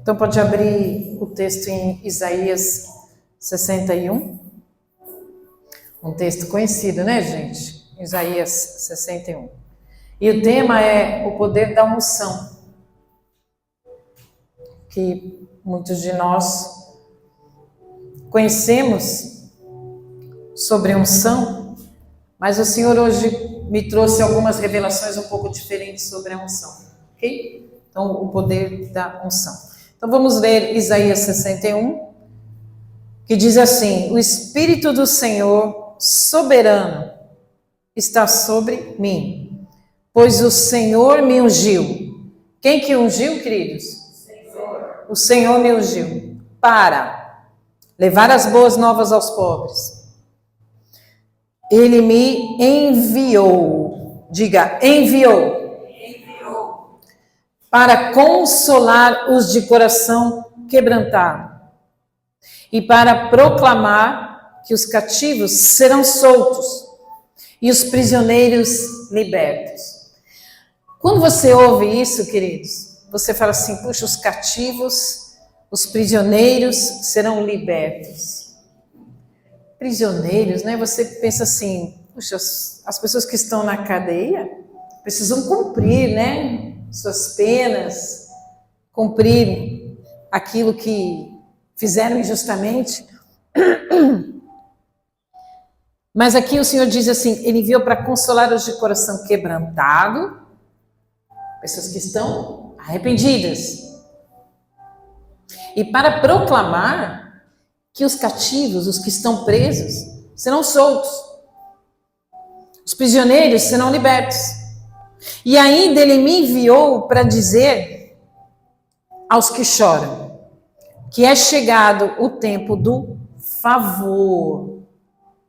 Então pode abrir o texto em Isaías 61. Um texto conhecido, né, gente? Isaías 61. E o tema é o poder da unção. Que muitos de nós conhecemos sobre unção, mas o Senhor hoje me trouxe algumas revelações um pouco diferentes sobre a unção, ok? Então, o poder da unção. Então, vamos ler Isaías 61, que diz assim: o Espírito do Senhor soberano está sobre mim, pois o Senhor me ungiu. Quem que ungiu, queridos? O Senhor me ungiu para levar as boas novas aos pobres. Ele me enviou, diga, enviou, para consolar os de coração quebrantado e para proclamar que os cativos serão soltos e os prisioneiros libertos. Quando você ouve isso, queridos, você fala assim: puxa, os cativos, os prisioneiros serão libertos. Prisioneiros, né? Você pensa assim: puxa, as pessoas que estão na cadeia precisam cumprir, né? Suas penas, cumprir aquilo que fizeram injustamente. Mas aqui o Senhor diz assim: ele enviou para consolar os de coração quebrantado, pessoas que estão arrependidas, e para proclamar que os cativos, os que estão presos, serão soltos, os prisioneiros serão libertos. E ainda ele me enviou para dizer aos que choram que é chegado o tempo do favor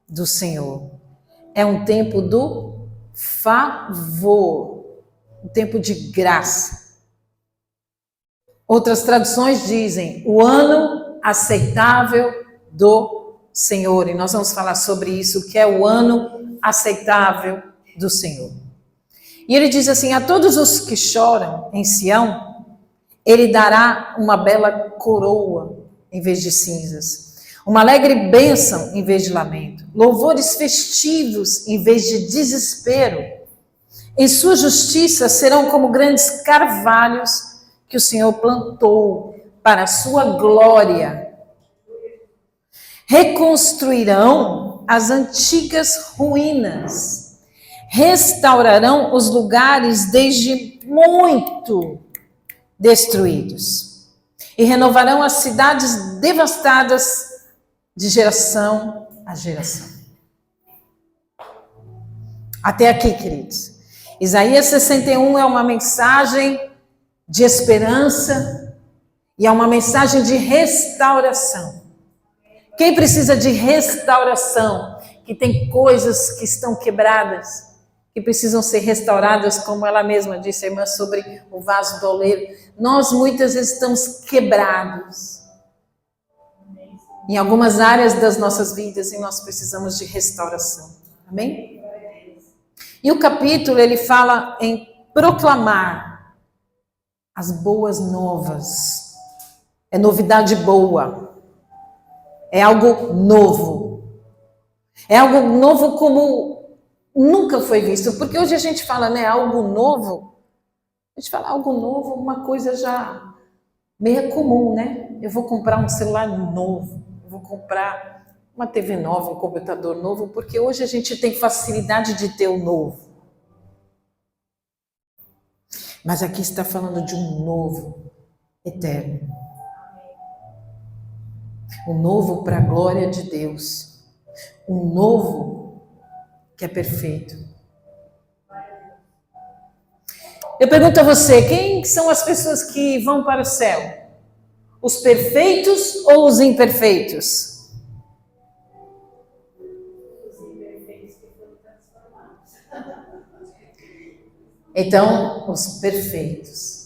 do Senhor. É um tempo do favor, um tempo de graça. Outras traduções dizem o ano aceitável do Senhor. E nós vamos falar sobre isso, que é o ano aceitável do Senhor. E ele diz assim: a todos os que choram em Sião, ele dará uma bela coroa em vez de cinzas, uma alegre bênção em vez de lamento, louvores festivos em vez de desespero. Em sua justiça serão como grandes carvalhos que o Senhor plantou para a sua glória. Reconstruirão as antigas ruínas, restaurarão os lugares desde muito destruídos e renovarão as cidades devastadas de geração a geração. Até aqui, queridos. Isaías 61 é uma mensagem de esperança e é uma mensagem de restauração. Quem precisa de restauração? Que tem coisas que estão quebradas, que precisam ser restauradas, como ela mesma disse, a irmã, sobre o vaso do oleiro. Nós muitas vezes estamos quebrados em algumas áreas das nossas vidas e nós precisamos de restauração. Amém? E o capítulo, ele fala em proclamar as boas novas. É novidade boa. É algo novo. É algo novo como nunca foi visto. Porque hoje a gente fala, né, algo novo. A gente fala algo novo, uma coisa já meio comum, né? Eu vou comprar um celular novo. Eu vou comprar uma TV nova, um computador novo. Porque hoje a gente tem facilidade de ter o novo. Mas aqui está falando de um novo eterno. Um novo para a glória de Deus. Um novo que é perfeito. Eu pergunto a você, quem são as pessoas que vão para o céu? Os perfeitos ou os imperfeitos? Os imperfeitos que foram transformados. Então, os perfeitos.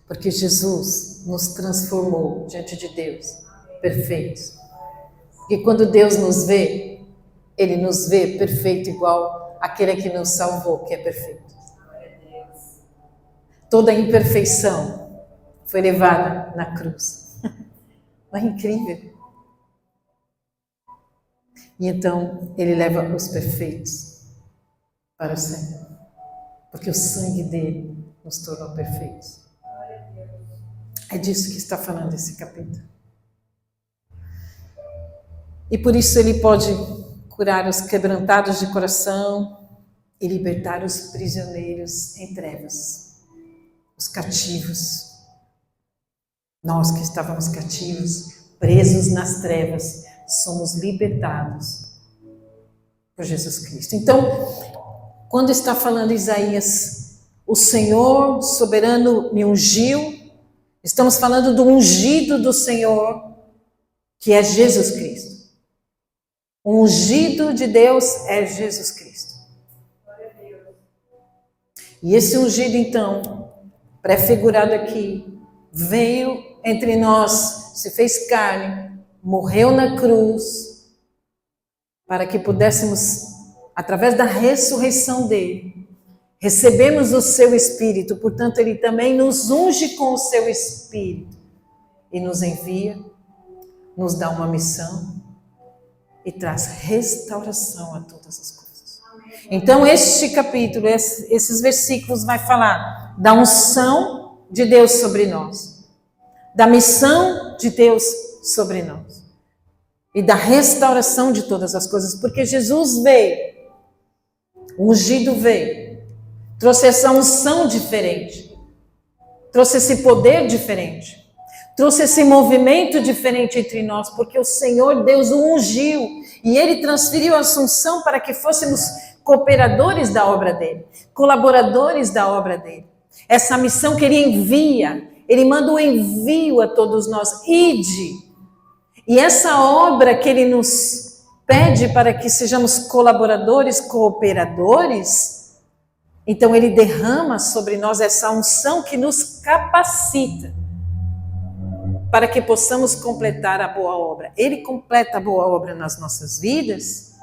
Porque Jesus nos transformou diante de Deus, perfeitos. Porque quando Deus nos vê, Ele nos vê perfeito igual àquele que nos salvou, que é perfeito. Toda imperfeição foi levada na cruz. Não é incrível? E então ele leva os perfeitos para o céu, porque o sangue dele nos tornou perfeitos. É disso que está falando esse capítulo. E por isso ele pode curar os quebrantados de coração e libertar os prisioneiros em trevas, os cativos. Nós que estávamos cativos, presos nas trevas, somos libertados por Jesus Cristo. Então, quando está falando Isaías, o Senhor soberano me ungiu, estamos falando do ungido do Senhor, que é Jesus Cristo. O ungido de Deus é Jesus Cristo. E esse ungido, então, prefigurado aqui, veio entre nós, se fez carne, morreu na cruz, para que pudéssemos, através da ressurreição dele, recebemos o seu Espírito. Portanto, ele também nos unge com o seu Espírito e nos envia, nos dá uma missão e traz restauração a todas as coisas. Então, este capítulo, esses versículos vai falar da unção de Deus sobre nós, da missão de Deus sobre nós e da restauração de todas as coisas, porque Jesus veio, o ungido veio, trouxe essa unção diferente, trouxe esse poder diferente, trouxe esse movimento diferente entre nós, porque o Senhor Deus o ungiu e Ele transferiu a unção para que fôssemos cooperadores da obra dEle, colaboradores da obra dEle. Essa missão que Ele envia, Ele manda o envio a todos nós, ide. E essa obra que Ele nos pede para que sejamos colaboradores, cooperadores, então Ele derrama sobre nós essa unção que nos capacita para que possamos completar a boa obra. Ele completa a boa obra nas nossas vidas,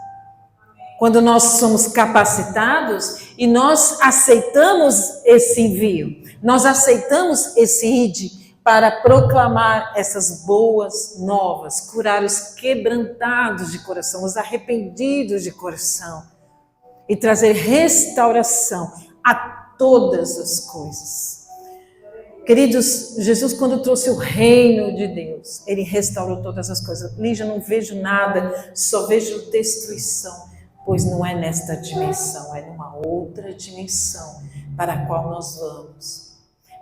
quando nós somos capacitados e nós aceitamos esse envio, nós aceitamos esse ide para proclamar essas boas novas, curar os quebrantados de coração, os arrependidos de coração e trazer restauração a todas as coisas. Queridos, Jesus, quando trouxe o reino de Deus, Ele restaurou todas as coisas. Lígia, não vejo nada, só vejo destruição. Pois não é nesta dimensão, é numa outra dimensão para a qual nós vamos.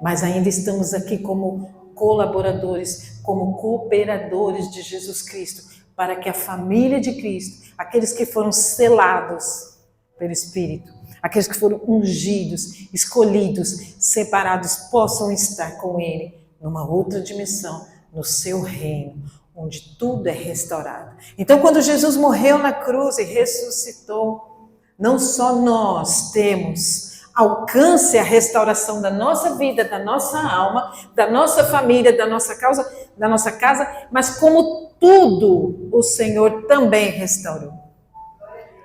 Mas ainda estamos aqui como colaboradores, como cooperadores de Jesus Cristo, para que a família de Cristo, aqueles que foram selados pelo Espírito, aqueles que foram ungidos, escolhidos, separados, possam estar com Ele numa outra dimensão, no seu reino, onde tudo é restaurado. Então, quando Jesus morreu na cruz e ressuscitou, não só nós temos alcance a restauração da nossa vida, da nossa alma, da nossa família, da nossa casa, mas como tudo o Senhor também restaurou.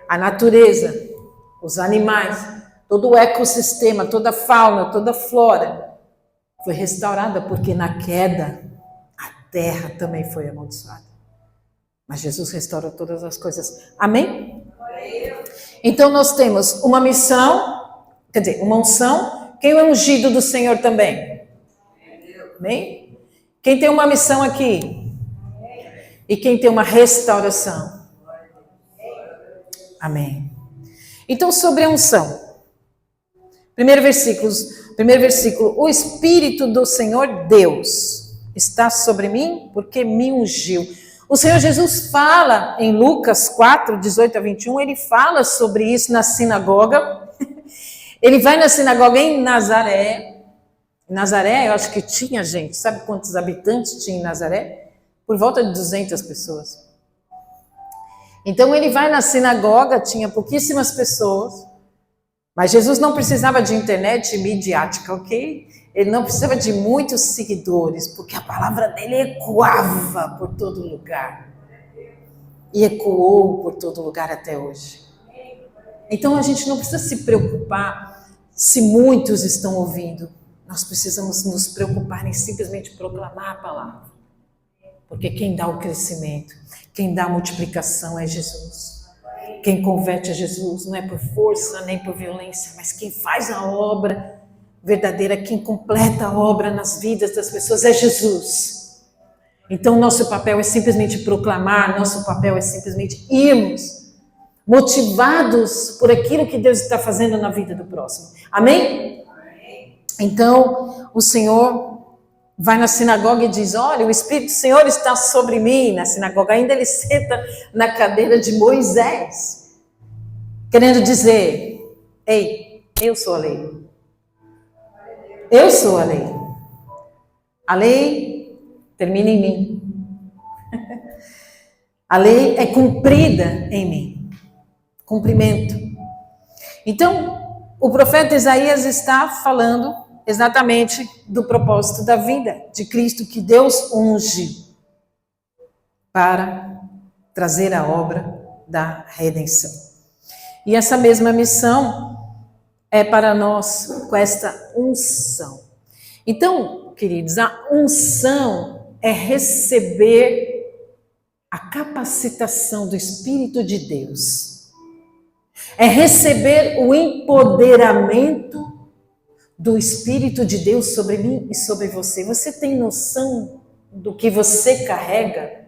A natureza, os animais, todo o ecossistema, toda a fauna, toda a flora foi restaurada, porque na queda a terra também foi amaldiçoada. Mas Jesus restaurou todas as coisas. Amém? Então nós temos uma missão, quer dizer, uma unção. Quem é ungido do Senhor também? Amém? Quem tem uma missão aqui? E quem tem uma restauração? Amém. Então, sobre a unção. Primeiro versículo. O Espírito do Senhor Deus está sobre mim, porque me ungiu. O Senhor Jesus fala em Lucas 4, 18 a 21, ele fala sobre isso na sinagoga. Ele vai na sinagoga em Nazaré. Em Nazaré, eu acho que tinha gente. Sabe quantos habitantes tinha em Nazaré? Por volta de 200 pessoas. Então ele vai na sinagoga, tinha pouquíssimas pessoas, mas Jesus não precisava de internet midiática, ok? Ele não precisava de muitos seguidores, porque a palavra dele ecoava por todo lugar. E ecoou por todo lugar até hoje. Então a gente não precisa se preocupar se muitos estão ouvindo. nós precisamos nos preocupar em simplesmente proclamar a palavra. Porque quem dá o crescimento, quem dá a multiplicação é Jesus. Quem converte é Jesus, não é por força nem por violência, mas quem faz a obra verdadeira, quem completa a obra nas vidas das pessoas é Jesus. Então nosso papel é simplesmente proclamar, nosso papel é simplesmente irmos, motivados por aquilo que Deus está fazendo na vida do próximo. Amém? Então o Senhor vai na sinagoga e diz, olha, o Espírito do Senhor está sobre mim. Na sinagoga ainda ele senta na cadeira de Moisés, querendo dizer, ei, eu sou a lei. Eu sou a lei. A lei termina em mim. A lei é cumprida em mim. Cumprimento. Então, o profeta Isaías está falando exatamente do propósito da vinda de Cristo que Deus unge para trazer a obra da redenção. E essa mesma missão é para nós com esta unção. Então, queridos, a unção é receber a capacitação do Espírito de Deus. É receber o empoderamento do Espírito de Deus sobre mim e sobre você. Você tem noção do que você carrega?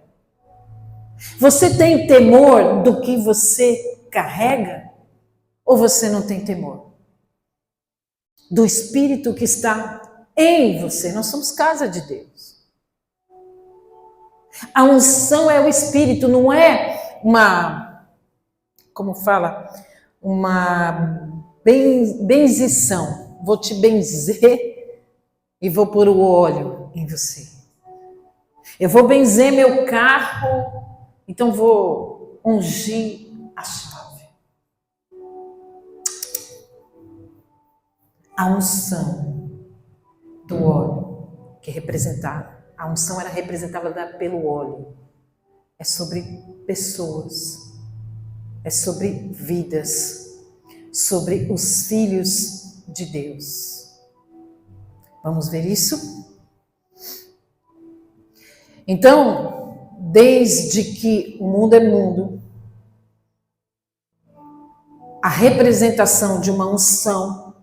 Você tem temor do que você carrega? Ou você não tem temor? Do Espírito que está em você. Nós somos casa de Deus. A unção é o Espírito, não é como fala, uma benzição. Vou te benzer e vou pôr o óleo em você. Eu vou benzer meu carro, então vou ungir a chave. A unção do óleo, que representava, a unção era representada pelo óleo. É sobre pessoas, é sobre vidas, sobre os filhos de Deus. Vamos ver isso? Então, desde que o mundo é mundo, a representação de uma unção,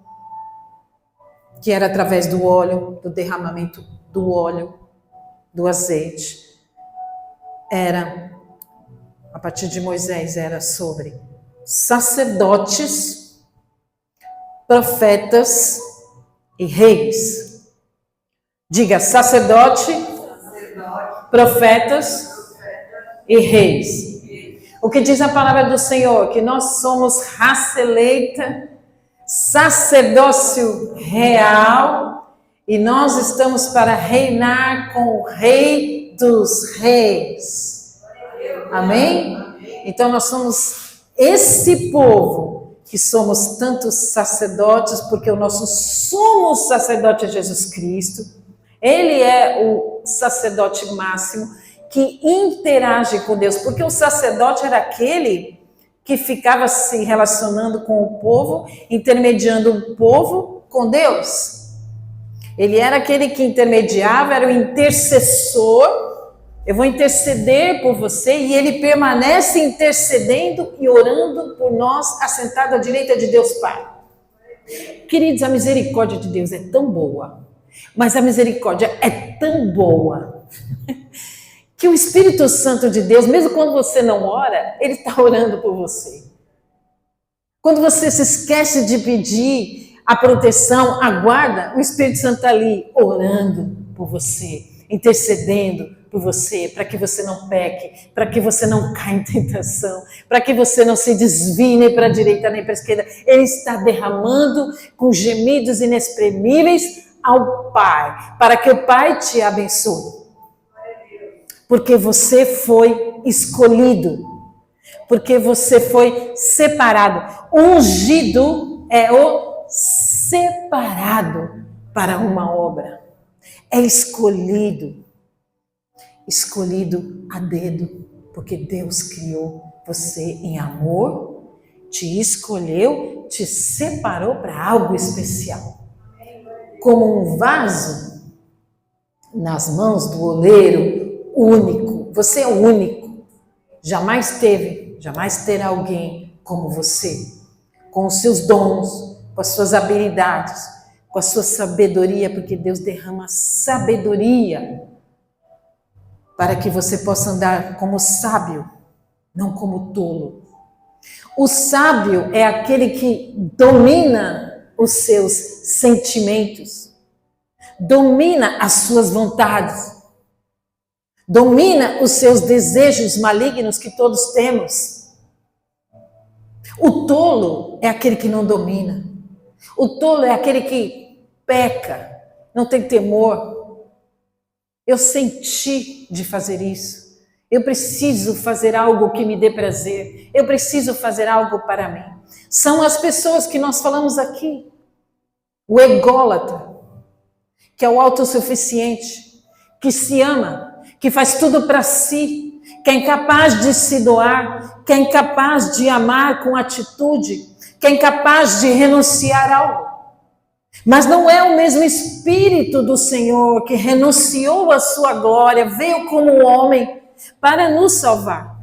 que era através do óleo, do derramamento do óleo, do azeite, era, a partir de Moisés, era sobre sacerdotes, profetas e reis. Diga, sacerdote, profetas e reis. O que diz a palavra do Senhor? Que nós somos raça eleita, sacerdócio real, e nós estamos para reinar com o Rei dos Reis. Amém? Então nós somos esse povo que somos tantos sacerdotes, porque o nosso sumo sacerdote é Jesus Cristo. Ele é o sacerdote máximo que interage com Deus, porque o sacerdote era aquele que ficava se relacionando com o povo, intermediando o povo com Deus. Ele era aquele que intermediava, era o intercessor. Eu vou interceder por você e ele permanece intercedendo e orando por nós, assentado à direita de Deus Pai. Queridos, a misericórdia de Deus é tão boa, mas a misericórdia é tão boa, que o Espírito Santo de Deus, mesmo quando você não ora, ele está orando por você. Quando você se esquece de pedir a proteção, a guarda, o Espírito Santo está ali orando por você, intercedendo por você, para que você não peque, para que você não caia em tentação, para que você não se desvie nem para a direita nem para a esquerda. Ele está derramando com gemidos inexprimíveis ao Pai, para que o Pai te abençoe. Porque você foi escolhido, porque você foi separado. Ungido é o separado para uma obra. É escolhido a dedo, porque Deus criou você em amor, te escolheu, te separou para algo especial. como um vaso nas mãos do oleiro único. Você é o único. Jamais teve, jamais terá alguém como você, com os seus dons, com as suas habilidades, com a sua sabedoria, porque Deus derrama sabedoria para que você possa andar como sábio, não como tolo. O sábio é aquele que domina os seus sentimentos, domina as suas vontades, domina os seus desejos malignos que todos temos. O tolo é aquele que não domina. O tolo é aquele que peca, não tem temor. Eu senti de fazer isso. Eu preciso fazer algo que me dê prazer. Eu preciso fazer algo para mim. São as pessoas que nós falamos aqui. O ególatra, que é o autossuficiente, que se ama, que faz tudo para si, que é incapaz de se doar, que é incapaz de amar com atitude, que é incapaz de renunciar a algo. Mas não é o mesmo Espírito do Senhor que renunciou à sua glória, veio como homem para nos salvar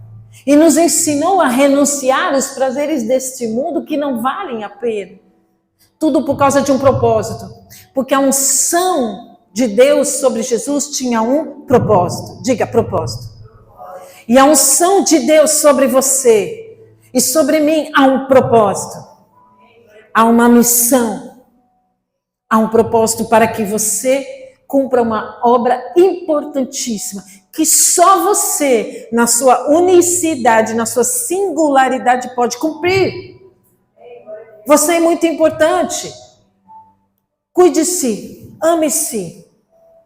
e nos ensinou a renunciar os prazeres deste mundo que não valem a pena. Tudo por causa de um propósito, porque a unção de Deus sobre Jesus tinha um propósito. Diga, propósito. E a unção de Deus sobre você e sobre mim há um propósito, há uma missão, há um propósito para que você cumpra uma obra importantíssima, que só você, na sua unicidade, na sua singularidade, pode cumprir. Você é muito importante. Cuide-se, ame-se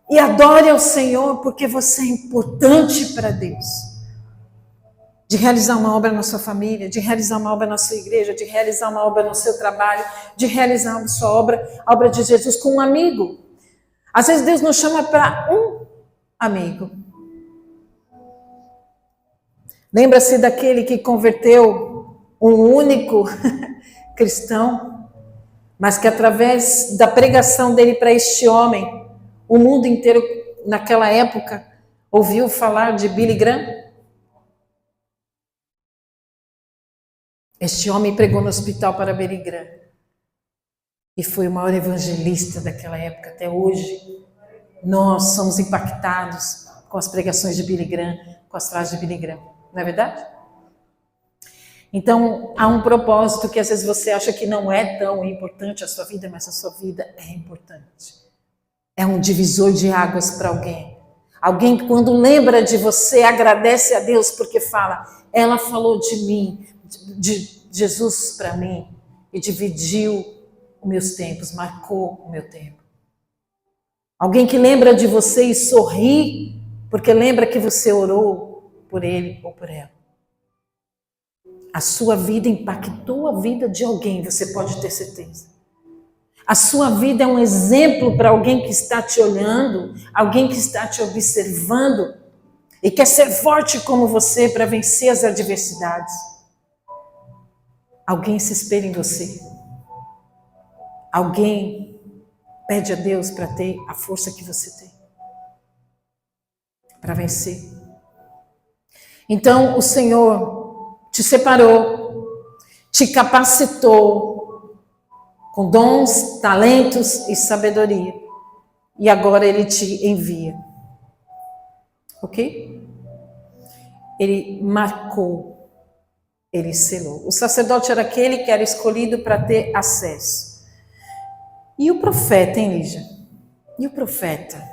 e adore ao Senhor, porque você é importante para Deus. De realizar uma obra na sua família, de realizar uma obra na sua igreja, de realizar uma obra no seu trabalho, de realizar a sua obra, a obra de Jesus com um amigo. Às vezes Deus nos chama para um amigo. Lembra-se daquele que converteu um único cristão, mas que através da pregação dele para este homem, o mundo inteiro naquela época ouviu falar de Billy Graham? Este homem pregou no hospital para Billy Graham e foi o maior evangelista daquela época. Até hoje nós somos impactados com as pregações de Billy Graham, com as frases de Billy Graham, não é verdade? Então há um propósito que às vezes você acha que não é tão importante a sua vida, mas a sua vida é importante. É um divisor de águas para alguém. Alguém que quando lembra de você agradece a Deus porque fala, ela falou de mim, de Jesus para mim e dividiu os meus tempos, marcou o meu tempo. Alguém que lembra de você e sorri porque lembra que você orou por ele ou por ela. A sua vida impactou a vida de alguém, você pode ter certeza. A sua vida é um exemplo para alguém que está te olhando, alguém que está te observando e quer ser forte como você para vencer as adversidades. Alguém se espelha em você. Alguém pede a Deus para ter a força que você tem, para vencer. Então o Senhor te separou, te capacitou com dons, talentos e sabedoria. E agora Ele te envia. Ok? Ele marcou. Ele selou. O sacerdote era aquele que era escolhido para ter acesso. E o profeta, hein, Lígia? E o profeta?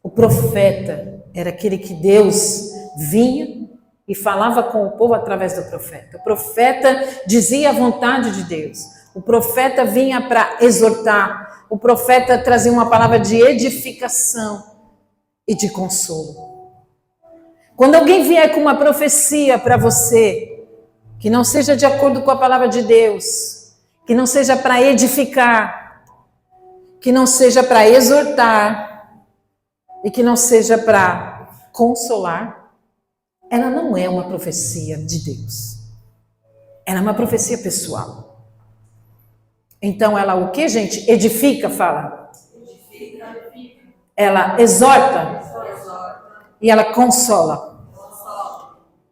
O profeta era aquele que Deus vinha e falava com o povo através do profeta. O profeta dizia a vontade de Deus. O profeta vinha para exortar. O profeta trazia uma palavra de edificação e de consolo. Quando alguém vier com uma profecia para você, que não seja de acordo com a palavra de Deus, que não seja para edificar, que não seja para exortar e que não seja para consolar, ela não é uma profecia de Deus. Ela é uma profecia pessoal. Então ela o que, gente? Edifica, fala. Ela exorta. E ela consola.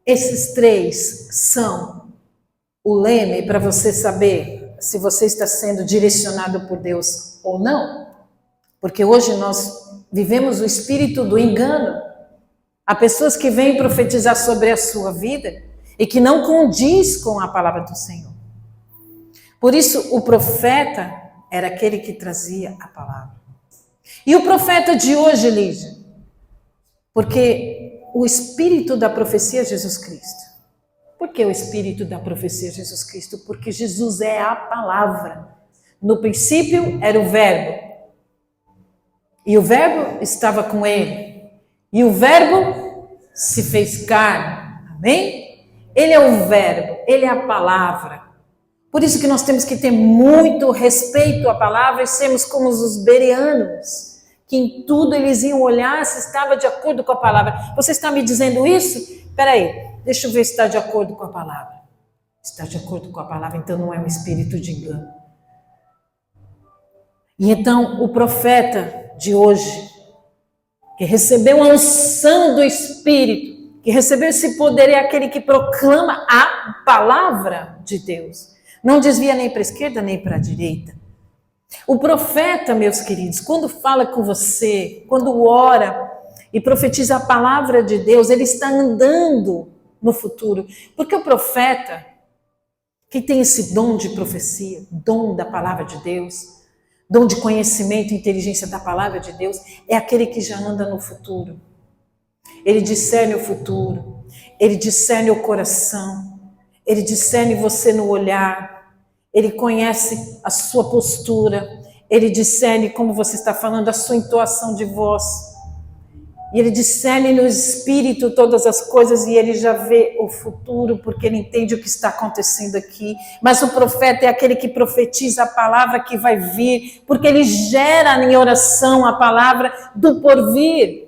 Esses três são o leme para você saber se você está sendo direcionado por Deus ou não. Porque hoje nós vivemos o espírito do engano. Há pessoas que vêm profetizar sobre a sua vida e que não condiz com a palavra do Senhor. Por isso, o profeta era aquele que trazia a palavra. E o profeta de hoje, Lígia? Porque o espírito da profecia é Jesus Cristo. Por que o espírito da profecia é Jesus Cristo? Porque Jesus é a palavra. No princípio era o verbo. E o verbo estava com ele. E o verbo se fez carne. Amém? Ele é o verbo, ele é a palavra. Por isso que nós temos que ter muito respeito à palavra e sermos como os bereanos, que em tudo eles iam olhar se estava de acordo com a palavra. Você está me dizendo isso? Espera aí, deixa eu ver se está de acordo com a palavra. Está de acordo com a palavra, então não é um espírito de engano. E então o profeta de hoje, que recebeu a unção do Espírito, que recebeu esse poder, é aquele que proclama a palavra de Deus. Não desvia nem para a esquerda, nem para a direita. O profeta, meus queridos, quando fala com você, quando ora e profetiza a palavra de Deus, ele está andando no futuro. Porque o profeta, que tem esse dom de profecia, dom da palavra de Deus, dom de conhecimento e inteligência da palavra de Deus, é aquele que já anda no futuro. Ele discerne o futuro, ele discerne o coração, ele discerne você no olhar, ele conhece a sua postura, ele discerne como você está falando, a sua entoação de voz. E ele discerne no espírito todas as coisas e ele já vê o futuro, porque ele entende o que está acontecendo aqui. Mas o profeta é aquele que profetiza a palavra que vai vir, porque ele gera em oração a palavra do porvir.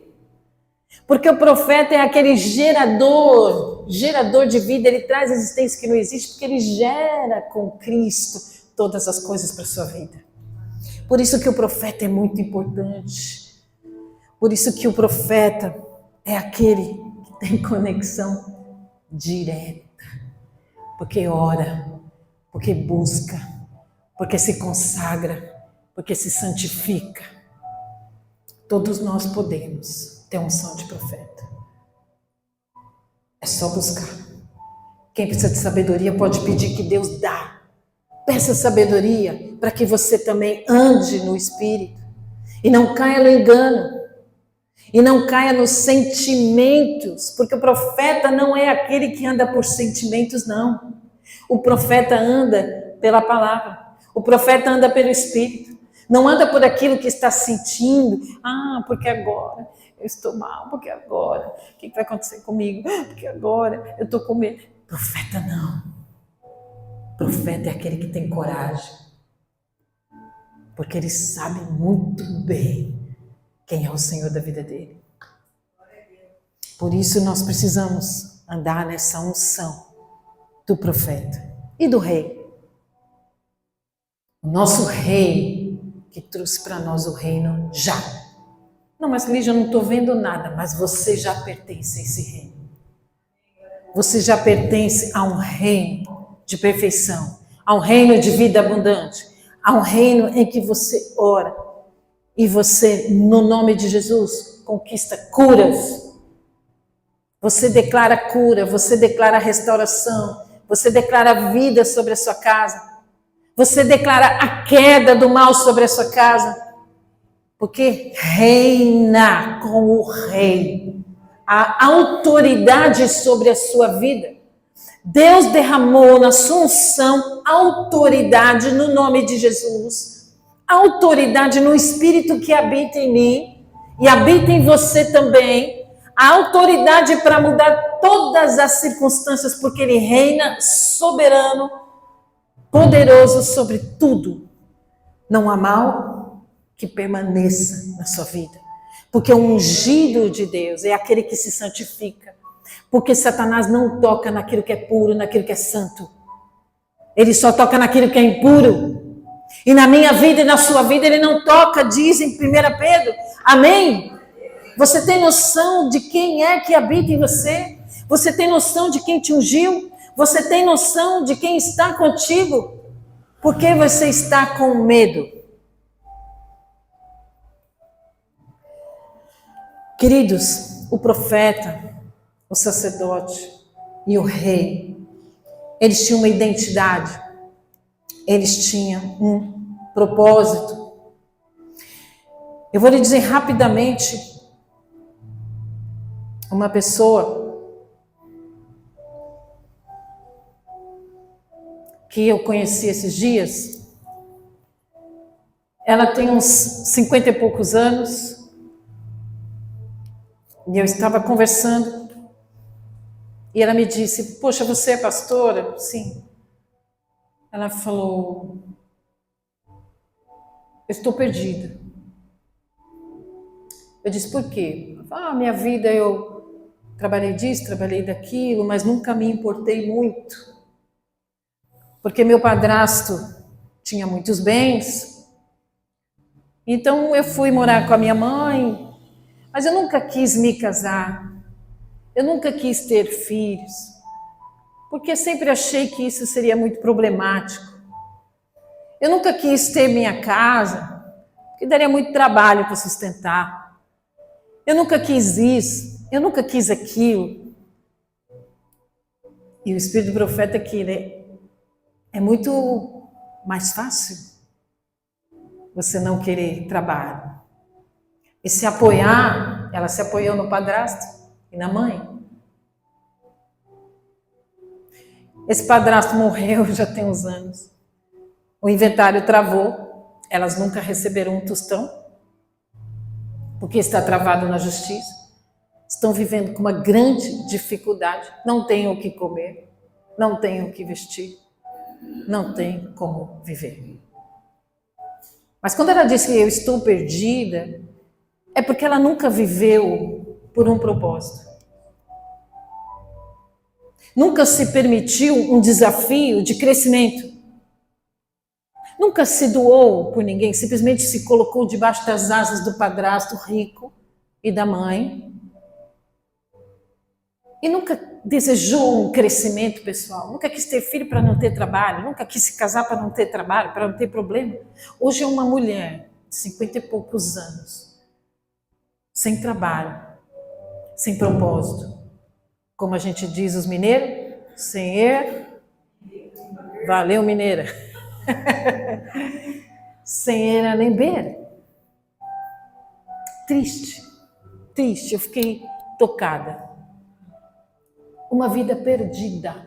Porque o profeta é aquele gerador de vida, ele traz existência que não existe, porque ele gera com Cristo todas as coisas para a sua vida. Por isso que o profeta é muito importante. Por isso que o profeta é aquele que tem conexão direta. Porque ora, porque busca, porque se consagra, porque se santifica. Todos nós podemos ter unção de profeta. É só buscar. Quem precisa de sabedoria pode pedir que Deus dá. Peça sabedoria para que você também ande no Espírito. E não caia no engano. E não caia nos sentimentos. Porque o profeta não é aquele que anda por sentimentos, não. O profeta anda pela palavra. O profeta anda pelo Espírito. Não anda por aquilo que está sentindo. Ah, porque agora eu estou mal, porque agora, o que vai acontecer comigo? Porque agora eu estou com medo. Profeta não. Profeta é aquele que tem coragem. Porque ele sabe muito bem quem é o Senhor da vida dele. Por isso nós precisamos andar nessa unção do profeta e do rei. O nosso rei que trouxe para nós o reino já. Não, mas Lígia, eu não estou vendo nada, mas você já pertence a esse reino. Você já pertence a um reino de perfeição, a um reino de vida abundante, a um reino em que você ora e você, no nome de Jesus, conquista curas. Você declara cura, você declara restauração, você declara vida sobre a sua casa, você declara a queda do mal sobre a sua casa. Porque reina com o rei, a autoridade sobre a sua vida. Deus derramou na sua unção autoridade no nome de Jesus, autoridade no Espírito que habita em mim e habita em você também, a autoridade para mudar todas as circunstâncias, porque Ele reina soberano, poderoso sobre tudo. Não há mal que permaneça na sua vida. Porque o ungido de Deus é aquele que se santifica. Porque Satanás não toca naquilo que é puro, naquilo que é santo. Ele só toca naquilo que é impuro. E na minha vida e na sua vida Ele não toca, diz em 1 Pedro. Amém? Você tem noção de quem é que habita em você? Você tem noção de quem te ungiu? Você tem noção de quem está contigo? Por que você está com medo? Queridos, o profeta, o sacerdote e o rei, eles tinham uma identidade, eles tinham um propósito. Eu vou lhe dizer rapidamente, uma pessoa que eu conheci esses dias, ela tem uns 50 e poucos anos, e eu estava conversando, e ela me disse, poxa, você é pastora? Sim. Ela falou, eu estou perdida. Eu disse, por quê? Minha vida eu trabalhei disso, trabalhei daquilo, mas nunca me importei muito. Porque meu padrasto tinha muitos bens. Então eu fui morar com a minha mãe, mas eu nunca quis me casar. Eu nunca quis ter filhos. Porque sempre achei que isso seria muito problemático. Eu nunca quis ter minha casa, porque daria muito trabalho para sustentar. Eu nunca quis isso, eu nunca quis aquilo. E o espírito do profeta aqui, né? É muito mais fácil você não querer trabalho. E se apoiar, ela se apoiou no padrasto e na mãe. Esse padrasto morreu já tem uns anos. O inventário travou, elas nunca receberam um tostão, porque está travado na justiça. Estão vivendo com uma grande dificuldade, não têm o que comer, não têm o que vestir, não têm como viver. Mas quando ela disse que eu estou perdida, é porque ela nunca viveu por um propósito. Nunca se permitiu um desafio de crescimento. Nunca se doou por ninguém, simplesmente se colocou debaixo das asas do padrasto rico e da mãe. E nunca desejou um crescimento pessoal, nunca quis ter filho para não ter trabalho, nunca quis se casar para não ter trabalho, para não ter problema. Hoje é uma mulher de 50 e poucos anos, sem trabalho, sem propósito. Como a gente diz os mineiros, sem valeu mineira. Sem era nem beira. Triste, eu fiquei tocada. Uma vida perdida.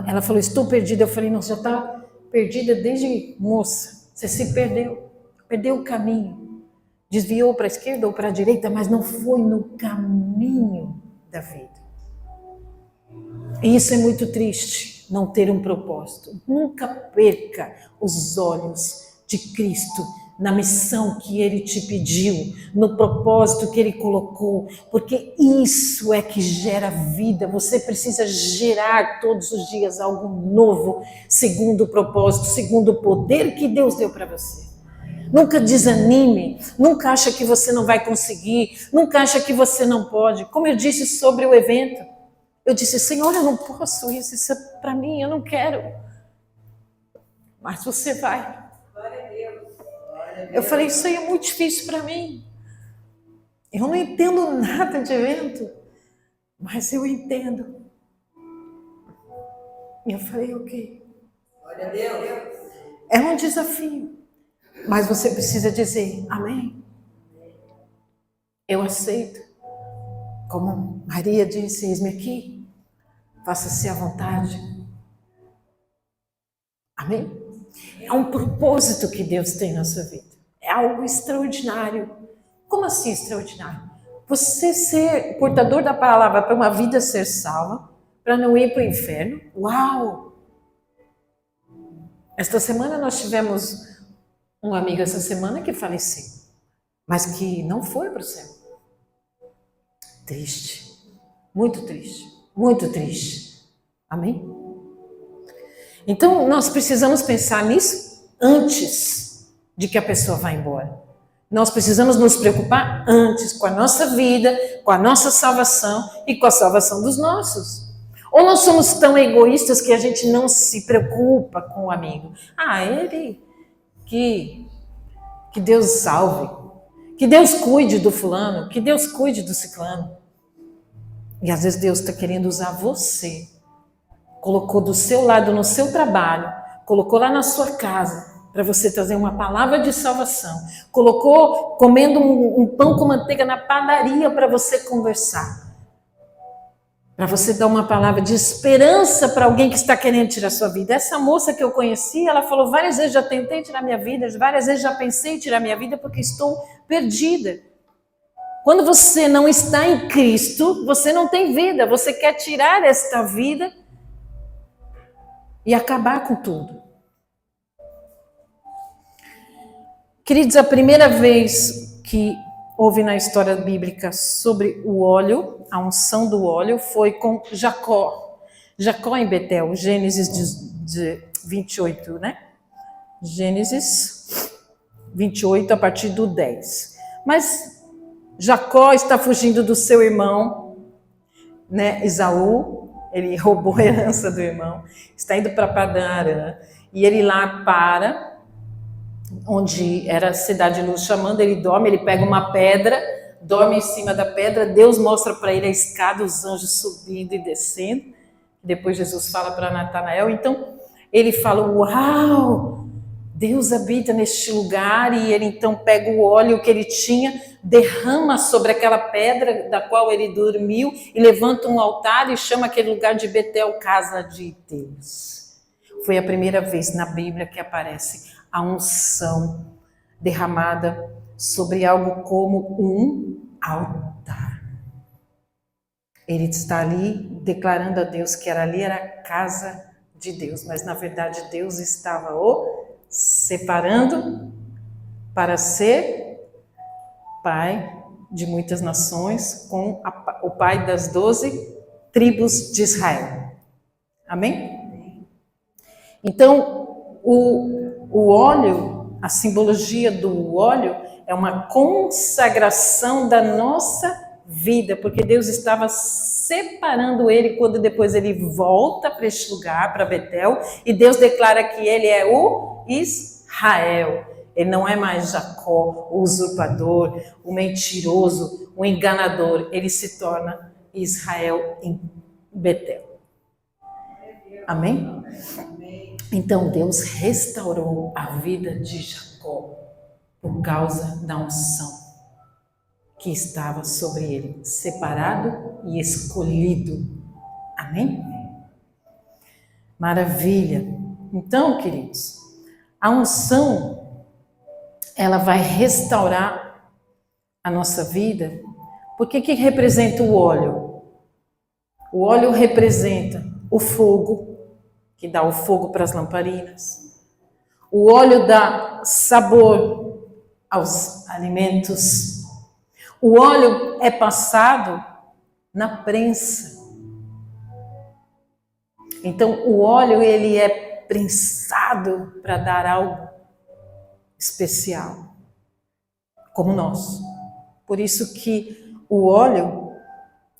Ela falou, estou perdida. Eu falei, não, você já está perdida desde moça. Você se perdeu o caminho. Desviou para a esquerda ou para a direita, mas não foi no caminho da vida. E isso é muito triste, não ter um propósito. Nunca perca os olhos de Cristo na missão que Ele te pediu, no propósito que Ele colocou, porque isso é que gera vida. Você precisa gerar todos os dias algo novo, segundo o propósito, segundo o poder que Deus deu para você. Nunca desanime, nunca acha que você não vai conseguir, nunca acha que você não pode. Como eu disse sobre o evento, eu disse, Senhor, eu não posso isso é para mim, eu não quero. Mas você vai. Glória a Deus. Eu falei, isso aí é muito difícil para mim. Eu não entendo nada de evento, mas eu entendo. E eu falei, ok. Glória a Deus. É um desafio, mas você precisa dizer, amém. Eu aceito. Como Maria disse, eis-me aqui, faça-se à vontade. Amém? É um propósito que Deus tem na sua vida. É algo extraordinário. Como assim extraordinário? Você ser portador da palavra para uma vida ser salva, para não ir para o inferno. Uau! Esta semana nós tivemos um amigo essa semana que faleceu, mas que não foi para o céu. Triste. Muito triste. Muito triste. Amém? Então, nós precisamos pensar nisso antes de que a pessoa vá embora. Nós precisamos nos preocupar antes com a nossa vida, com a nossa salvação e com a salvação dos nossos. Ou nós somos tão egoístas que a gente não se preocupa com o amigo. Ele, que Deus salve, que Deus cuide do fulano, que Deus cuide do ciclano. E às vezes Deus está querendo usar você. Colocou do seu lado, no seu trabalho, colocou lá na sua casa, para você trazer uma palavra de salvação. Colocou comendo um pão com manteiga na padaria para você conversar. Para você dar uma palavra de esperança para alguém que está querendo tirar sua vida. Essa moça que eu conheci, ela falou, várias vezes já tentei tirar minha vida, várias vezes já pensei em tirar minha vida porque estou perdida. Quando você não está em Cristo, você não tem vida. Você quer tirar esta vida e acabar com tudo. Queridos, a primeira vez que houve na história bíblica sobre o óleo, a unção do óleo, foi com Jacó. Jacó em Betel, Gênesis 28, né? Gênesis 28, a partir do 10. Mas Jacó está fugindo do seu irmão, né, Esaú. Ele roubou a herança do irmão. Está indo para Padã Arã. E ele lá para... onde era a cidade de luz chamando, ele dorme, ele pega uma pedra, dorme em cima da pedra, Deus mostra para ele a escada, os anjos subindo e descendo, depois Jesus fala para Natanael, então ele fala, uau, Deus habita neste lugar, e ele então pega o óleo que ele tinha, derrama sobre aquela pedra da qual ele dormiu, e levanta um altar e chama aquele lugar de Betel, casa de Deus. Foi a primeira vez na Bíblia que aparece a unção derramada sobre algo como um altar. Ele está ali declarando a Deus que ali era a casa de Deus, mas na verdade Deus estava o separando para ser pai de muitas nações, com o pai das 12 tribos de Israel. Amém? Então, o óleo, a simbologia do óleo é uma consagração da nossa vida, porque Deus estava separando ele quando depois ele volta para este lugar, para Betel, e Deus declara que ele é o Israel. Ele não é mais Jacó, o usurpador, o mentiroso, o enganador. Ele se torna Israel em Betel. Amém? Então Deus restaurou a vida de Jacó por causa da unção que estava sobre ele, separado e escolhido. Amém? Maravilha. Então, queridos, a unção, ela vai restaurar a nossa vida. Porque que representa o óleo? O óleo representa o fogo, que dá o fogo para as lamparinas. O óleo dá sabor aos alimentos. O óleo é passado na prensa. Então, o óleo, ele é prensado para dar algo especial, como nós. Por isso que o óleo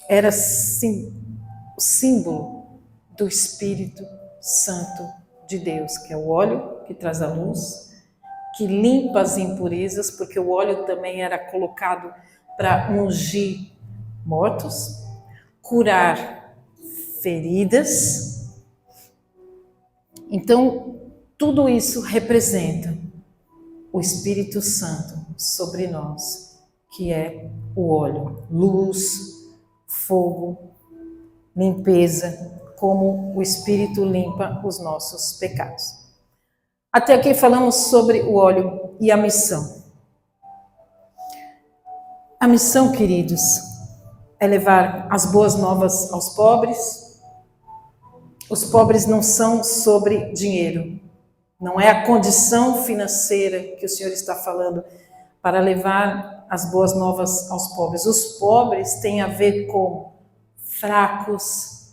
era o símbolo do Espírito Santo de Deus, que é o óleo que traz a luz, que limpa as impurezas, porque o óleo também era colocado para ungir mortos, curar feridas. Então, tudo isso representa o Espírito Santo sobre nós, que é o óleo, luz, fogo, limpeza, como o Espírito limpa os nossos pecados. Até aqui falamos sobre o óleo e a missão. A missão, queridos, é levar as boas novas aos pobres. Os pobres não são sobre dinheiro. Não é a condição financeira que o Senhor está falando para levar as boas novas aos pobres. Os pobres têm a ver com fracos,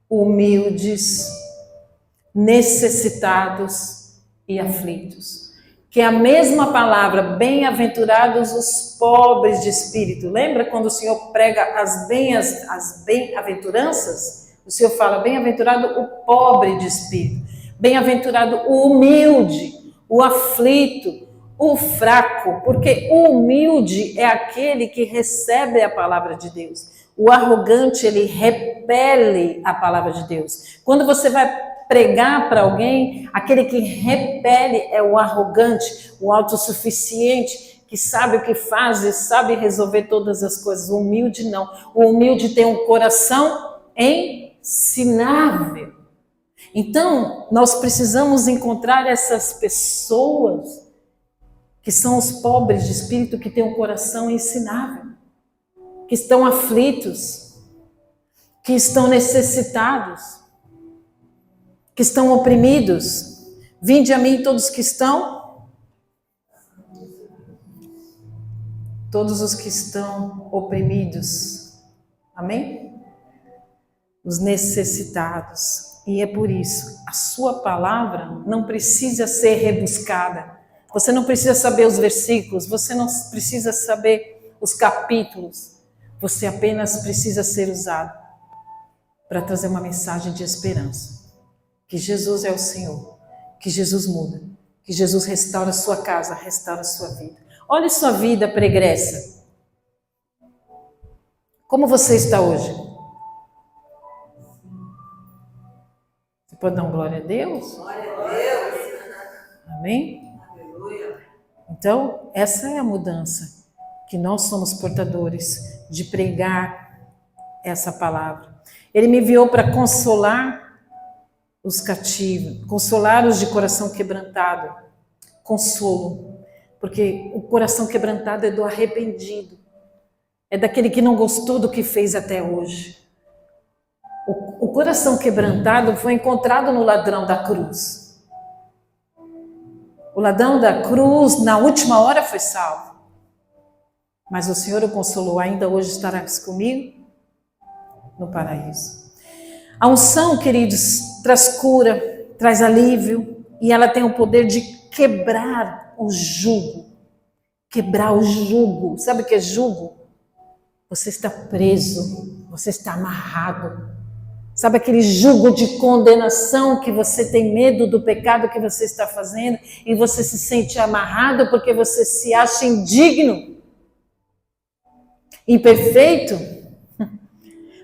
humildes, necessitados e aflitos. Que é a mesma palavra, bem-aventurados os pobres de espírito. Lembra quando o Senhor prega as bem-aventuranças? O Senhor fala, bem-aventurado o pobre de espírito. Bem-aventurado o humilde, o aflito, o fraco. Porque o humilde é aquele que recebe a palavra de Deus. O arrogante, ele repele a palavra de Deus. Quando você vai pregar para alguém, aquele que repele é o arrogante, o autossuficiente, que sabe o que faz e sabe resolver todas as coisas. O humilde não. O humilde tem um coração ensinável. Então, nós precisamos encontrar essas pessoas que são os pobres de espírito, que têm um coração ensinável, que estão aflitos, que estão necessitados, que estão oprimidos. Vinde a mim todos que estão, todos os que estão oprimidos, amém? Os necessitados. E é por isso, a sua palavra não precisa ser rebuscada. Você não precisa saber os versículos, você não precisa saber os capítulos. Você apenas precisa ser usado para trazer uma mensagem de esperança. Que Jesus é o Senhor, que Jesus muda, que Jesus restaura a sua casa, restaura a sua vida. Olhe sua vida pregressa. Como você está hoje? Você pode dar uma glória a Deus? Glória a Deus. Amém? Aleluia. Então, essa é a mudança, que nós somos portadores de pregar essa palavra. Ele me enviou para consolar os cativos, consolar os de coração quebrantado, consolo, porque o coração quebrantado é do arrependido, é daquele que não gostou do que fez até hoje. O coração quebrantado foi encontrado no ladrão da cruz. O ladrão da cruz, na última hora, foi salvo. Mas o Senhor o consolou, ainda hoje estarás comigo no paraíso. A unção, queridos, traz cura, traz alívio, e ela tem o poder de quebrar o jugo. Quebrar o jugo. Sabe o que é jugo? Você está preso, você está amarrado. Sabe aquele jugo de condenação que você tem medo do pecado que você está fazendo e você se sente amarrado porque você se acha indigno, imperfeito?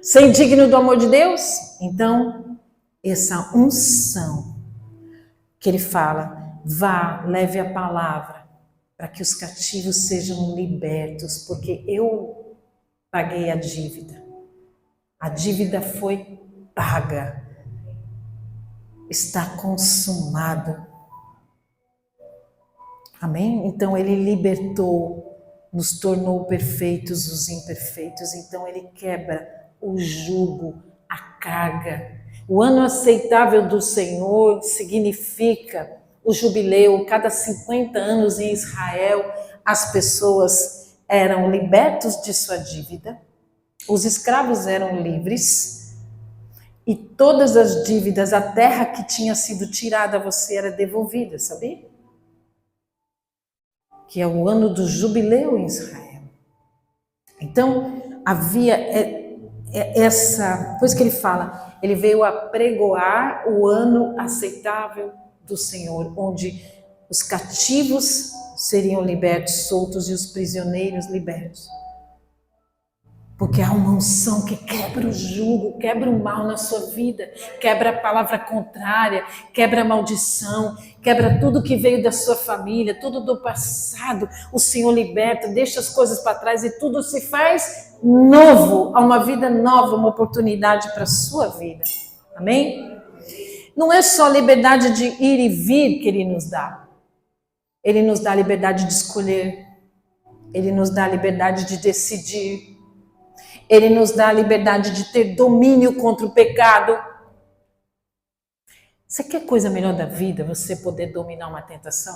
Ser indigno do amor de Deus? Então, essa unção que ele fala, vá, leve a palavra para que os cativos sejam libertos, porque eu paguei a dívida. A dívida foi paga. Está consumado. Amém? Então ele libertou, nos tornou perfeitos os imperfeitos. Então ele quebra o jugo, a carga. O ano aceitável do Senhor significa o jubileu. Cada 50 anos em Israel, as pessoas eram libertos de sua dívida, os escravos eram livres e todas as dívidas, a terra que tinha sido tirada a você era devolvida, sabia? Que é o ano do jubileu em Israel. Então, havia essa, por isso que ele fala, ele veio apregoar o ano aceitável do Senhor, onde os cativos seriam libertos, soltos, e os prisioneiros libertos. Porque há uma unção que quebra o jugo, quebra o mal na sua vida, quebra a palavra contrária, quebra a maldição, quebra tudo que veio da sua família, tudo do passado. O Senhor liberta, deixa as coisas para trás e tudo se faz novo. Há uma vida nova, uma oportunidade para a sua vida. Amém? Não é só liberdade de ir e vir que Ele nos dá. Ele nos dá a liberdade de escolher. Ele nos dá a liberdade de decidir. Ele nos dá a liberdade de ter domínio contra o pecado. Você quer coisa melhor da vida? Você poder dominar uma tentação?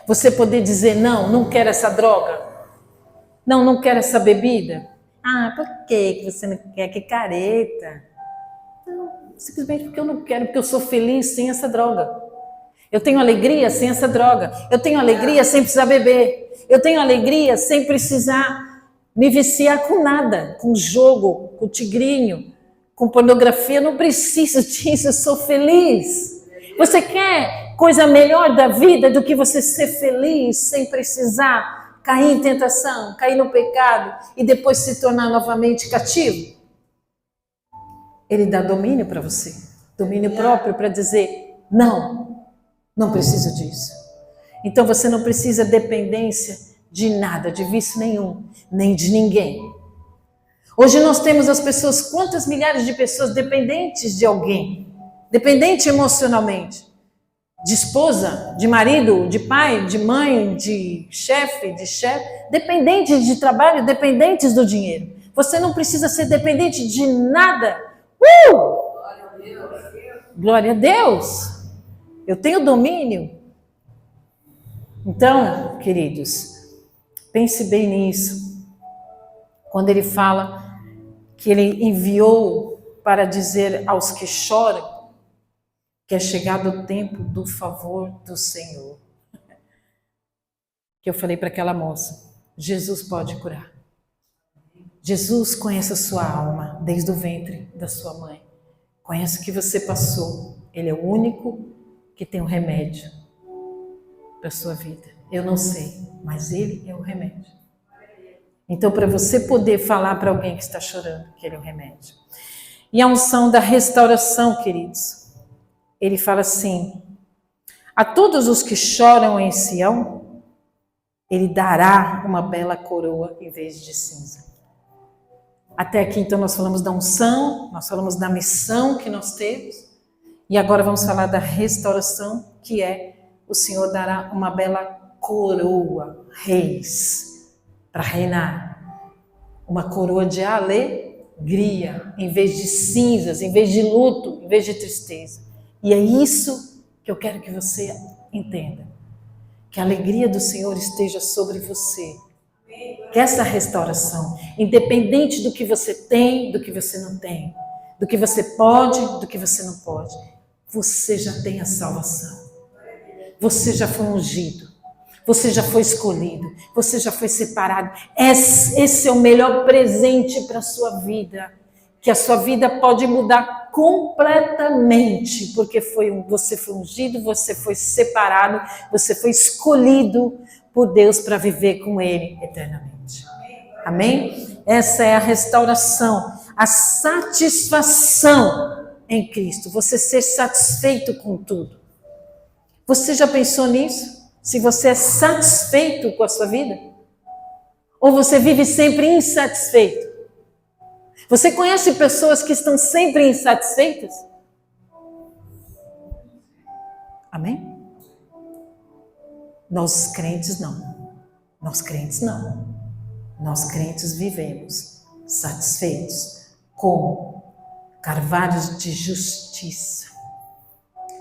Você poder dizer, não, não quero essa droga. Não, não quero essa bebida. Ah, por que você não quer? Que careta. Não, simplesmente porque eu não quero, porque eu sou feliz sem essa droga. Eu tenho alegria sem essa droga. Eu tenho alegria sem precisar beber. Eu tenho alegria sem precisar me viciar com nada, com jogo, com tigrinho, com pornografia. Eu não preciso disso, eu sou feliz. Você quer coisa melhor da vida do que você ser feliz sem precisar cair em tentação, cair no pecado e depois se tornar novamente cativo? Ele dá domínio para você, domínio próprio para dizer, não preciso disso. Então você não precisa dependência de nada, de vício nenhum, nem de ninguém. Hoje nós temos as pessoas, quantas milhares de pessoas dependentes de alguém, dependente emocionalmente, de esposa, de marido, de pai, de mãe, de chefe, dependentes de trabalho, dependentes do dinheiro. Você não precisa ser dependente de nada. Glória a Deus! Eu tenho domínio. Então, queridos, pense bem nisso. Quando ele fala que ele enviou para dizer aos que choram que é chegado o tempo do favor do Senhor. Que eu falei para aquela moça, Jesus pode curar. Jesus conhece a sua alma desde o ventre da sua mãe. Conhece o que você passou. Ele é o único que tem o remédio para a sua vida. Eu não sei, mas ele é o remédio. Então, para você poder falar para alguém que está chorando que ele é o remédio. E a unção da restauração, queridos. Ele fala assim, a todos os que choram em Sião, ele dará uma bela coroa em vez de cinza. Até aqui, então, nós falamos da unção, nós falamos da missão que nós temos, e agora vamos falar da restauração, que é o Senhor dará uma bela coroa, reis, para reinar. Uma coroa de alegria, em vez de cinzas, em vez de luto, em vez de tristeza. E é isso que eu quero que você entenda. Que a alegria do Senhor esteja sobre você. Que essa restauração, independente do que você tem, do que você não tem, do que você pode, do que você não pode, você já tem a salvação. Você já foi ungido. Você já foi escolhido. Você já foi separado. Esse é o melhor presente para a sua vida. Que a sua vida pode mudar completamente, porque você foi ungido, você foi separado, você foi escolhido por Deus para viver com Ele eternamente. Amém? Essa é a restauração, a satisfação em Cristo, você ser satisfeito com tudo. Você já pensou nisso? Se você é satisfeito com a sua vida? Ou você vive sempre insatisfeito? Você conhece pessoas que estão sempre insatisfeitas? Amém? Nós crentes não. Nós crentes não. Nós crentes vivemos satisfeitos com carvalhos de justiça,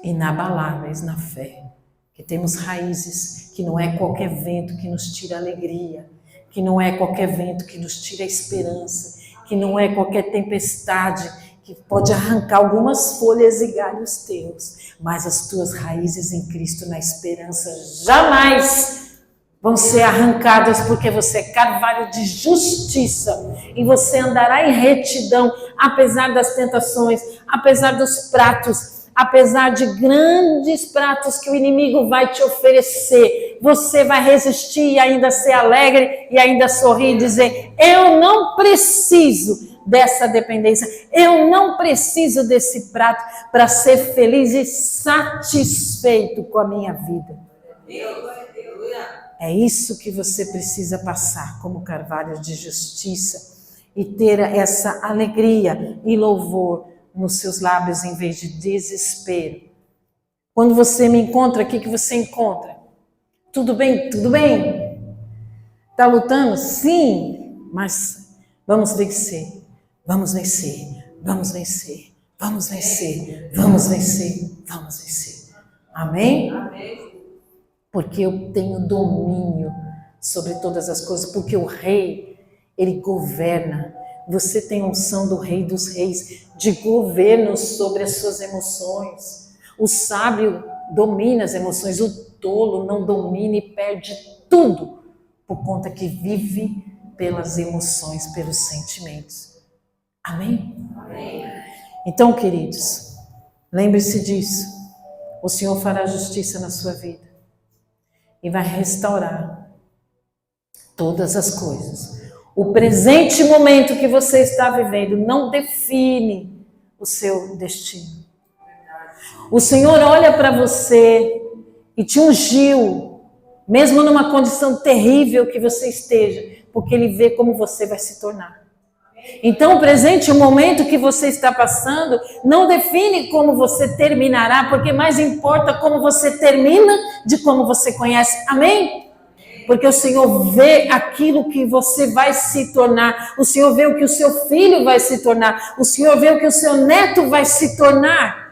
inabaláveis na fé, que temos raízes, que não é qualquer vento que nos tira a alegria, que não é qualquer vento que nos tira a esperança, que não é qualquer tempestade que pode arrancar algumas folhas e galhos teus, mas as tuas raízes em Cristo na esperança jamais vão ser arrancadas, porque você é carvalho de justiça e você andará em retidão, apesar das tentações, apesar dos pratos, apesar de grandes pratos que o inimigo vai te oferecer, você vai resistir e ainda ser alegre e ainda sorrir e dizer, eu não preciso dessa dependência, eu não preciso desse prato para ser feliz e satisfeito com a minha vida. É isso que você precisa passar como carvalho de justiça e ter essa alegria e louvor nos seus lábios em vez de desespero. Quando você me encontra, o que você encontra? Tudo bem? Tudo bem? Está lutando? Sim, mas vamos vencer. Vamos vencer. Vamos vencer. Vamos vencer. Vamos vencer. Vamos vencer. Amém? Amém. Porque eu tenho domínio sobre todas as coisas, porque o rei, ele governa. Você tem unção do Rei dos Reis, de governo sobre as suas emoções. O sábio domina as emoções. O tolo não domina e perde tudo por conta que vive pelas emoções, pelos sentimentos. Amém? Amém. Então, queridos, lembre-se disso. O Senhor fará justiça na sua vida e vai restaurar todas as coisas. O presente momento que você está vivendo não define o seu destino. O Senhor olha para você e te ungiu, mesmo numa condição terrível que você esteja, porque Ele vê como você vai se tornar. Então, o presente, o momento que você está passando, não define como você terminará, porque mais importa como você termina de como você conhece. Amém? Porque o Senhor vê aquilo que você vai se tornar. O Senhor vê o que o seu filho vai se tornar. O Senhor vê o que o seu neto vai se tornar.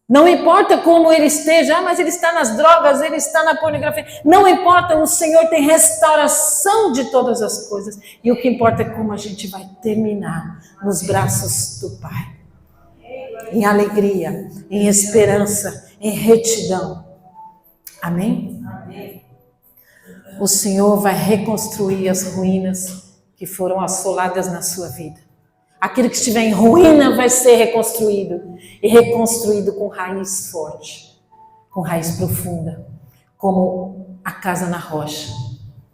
Não importa como ele esteja, mas ele está nas drogas, ele está na pornografia. Não importa, o Senhor tem restauração de todas as coisas. E o que importa é como a gente vai terminar nos braços do Pai. Em alegria, em esperança, em retidão. Amém? Amém. O Senhor vai reconstruir as ruínas que foram assoladas na sua vida. Aquilo que estiver em ruína vai ser reconstruído. E reconstruído com raiz forte, com raiz profunda, como a casa na rocha.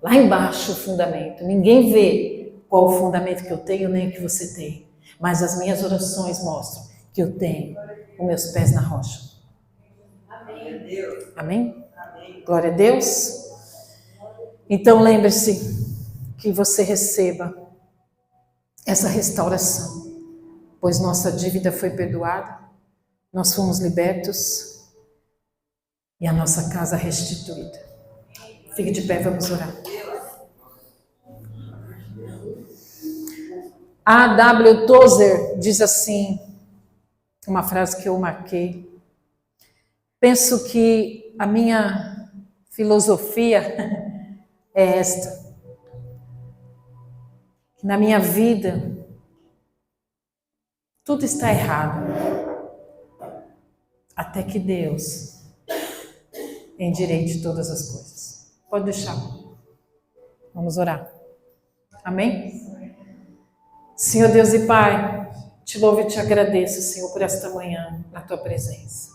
Lá embaixo o fundamento. Ninguém vê qual o fundamento que eu tenho, nem o que você tem. Mas as minhas orações mostram que eu tenho os meus pés na rocha. Amém? Amém? Glória a Deus. Então lembre-se que você receba essa restauração, pois nossa dívida foi perdoada, nós fomos libertos e a nossa casa restituída. Fique de pé, vamos orar. A.W. Tozer diz assim, uma frase que eu marquei. Penso que a minha filosofia é esta. Na minha vida, tudo está errado. Até que Deus endireite todas as coisas. Pode deixar. Vamos orar. Amém? Senhor Deus e Pai, te louvo e te agradeço, Senhor, por esta manhã, na tua presença.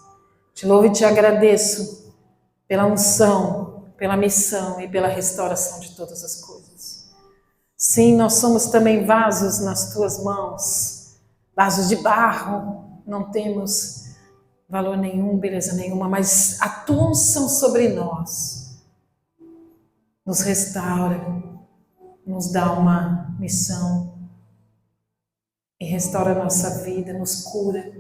Te louvo e te agradeço pela unção, pela missão e pela restauração de todas as coisas. Sim, nós somos também vasos nas tuas mãos, vasos de barro, não temos valor nenhum, beleza nenhuma, mas a tua unção sobre nós nos restaura, nos dá uma missão e restaura a nossa vida, nos cura,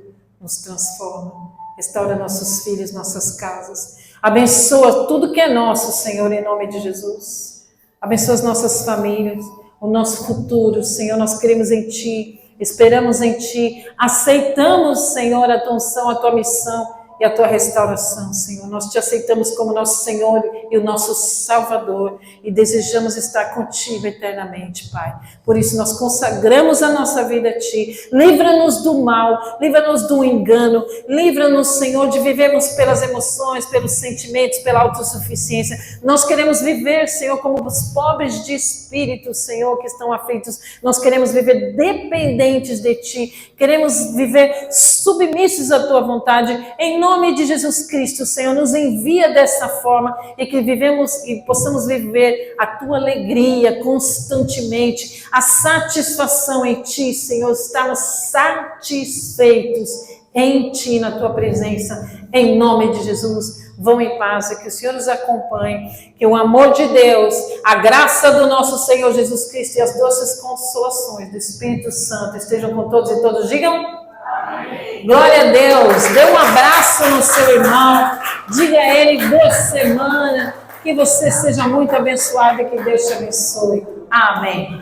nos transforma, restaura nossos filhos, nossas casas, abençoa tudo que é nosso, Senhor, em nome de Jesus, abençoa as nossas famílias, o nosso futuro, Senhor, nós cremos em Ti, esperamos em Ti, aceitamos, Senhor, a tua unção, a tua missão e a tua restauração, Senhor. Nós te aceitamos como nosso Senhor e o nosso Salvador e desejamos estar contigo eternamente, Pai. Por isso nós consagramos a nossa vida a Ti. Livra-nos do mal, livra-nos do engano, livra-nos, Senhor, de vivermos pelas emoções, pelos sentimentos, pela autossuficiência. Nós queremos viver, Senhor, como os pobres de espírito, Senhor, que estão aflitos. Nós queremos viver dependentes de Ti. Queremos viver submissos à Tua vontade. Em nome de Jesus Cristo, Senhor, nos envia dessa forma e que vivemos e possamos viver a Tua alegria constantemente, a satisfação em Ti, Senhor, estarmos satisfeitos em Ti, na Tua presença, em nome de Jesus. Vão em paz e que o Senhor os acompanhe, que o amor de Deus, a graça do nosso Senhor Jesus Cristo e as doces consolações do Espírito Santo estejam com todos e todos. Digam amém. Glória a Deus. Dê um abraço no seu irmão, diga a ele boa semana, que você seja muito abençoado e que Deus te abençoe. Amém.